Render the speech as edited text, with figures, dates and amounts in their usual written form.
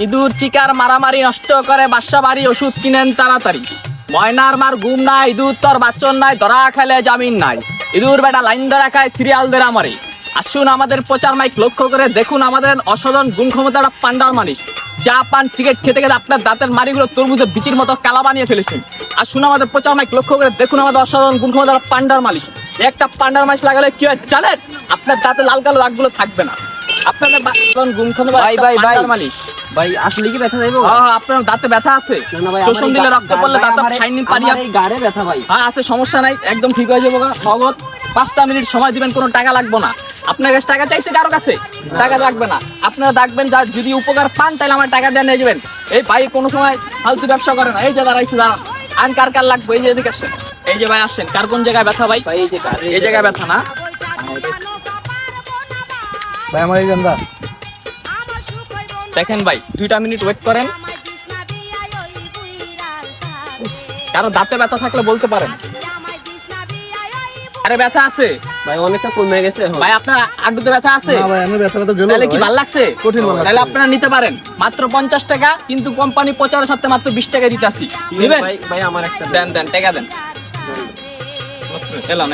ইঁদুর চিকার মারামারি নষ্ট করে বাসা বাড়ি ওষুধ কিনেন তাড়াতাড়ি। ময়নার মার ঘুম নাই, ইঁদুর তোর বাচ্চন নাই, ধরা খেলে জামিন নাই। ইঁদুর বেটা লাইন ধরা খায়, সিরিয়াল দেরা মারে। আসুন আমাদের প্রচার মাইক লক্ষ্য করে দেখুন আমাদের অসাধারণ গুণ ক্ষমতার পান্ডার মালিশ। চা পান সিগারেট খেতে খেতে আপনার দাঁতের মাড়িগুলো তরমুজের বিচির মতো কালা বানিয়ে ফেলেছেন। আসুন আমাদের প্রচার মাইক লক্ষ্য করে দেখুন আমাদের অসাধারণ গুণ ক্ষমতার পান্ডার মালিশ। একটা পান্ডার মালিশ লাগালে কি হয় জানেন? আপনার দাঁতে লাল কালো দাগগুলো থাকবে না। আপনাদের গুণ ক্ষমতা পান্ডার মালিশ। ভাই আসলে কি ব্যথা যাইবো? হ্যাঁ, আপনার দাঁতে ব্যথা আছে? চোষণ দিলে রক্ত পড়লে দাঁতে শাইনিং পারিয়া গাড়ে ব্যথা ভাই। হ্যাঁ আছে, সমস্যা নাই, একদম ঠিক হয়ে যাবো। নগদ 5টা মিনিট সময় দিবেন, কোনো টাকা লাগবে না। আপনার কাছে টাকা চাইছে কারো কাছে? টাকা লাগবে না। আপনারা দেখবেন যা যদি উপকার পান তাহলে আমার টাকা দিয়ে নিয়ে যাবেন। এই ভাই কোনো সময় ফালতু ব্যবসা করে না। এই যে দাঁড়াইছে, দাঁড়ান। আন কার কার লাগবে? এই যে এদিকে আসেন। এই যে ভাই আসেন, কার কোন জায়গায় ব্যথা ভাই? এই যে এই জায়গায় ব্যথা না ভাই আমার এই জানদা দেখেন ভাই, 2টা মিনিট ওয়েট করেন। কারো দাঁতে ব্যথা থাকলে বলতে পারেন। আরে ব্যথা আছে ভাই, অনেকটা কমে গেছে এখন। ভাই, আপনার আড্ডুতে ব্যথা আছে? না ভাই, আমি ব্যথাটা তো গেল তাহলে কি ভালো লাগছে? কঠিন ভালো লাগছে। তাহলে আপনারা নিতে পারেন মাত্র 50 টাকা, কিন্তু কোম্পানি প্রচারের সাথে মাত্র 20 টাকা দিতেছি। নেবেন? ভাই আমার একটা দেন টাকা দেন। এলাম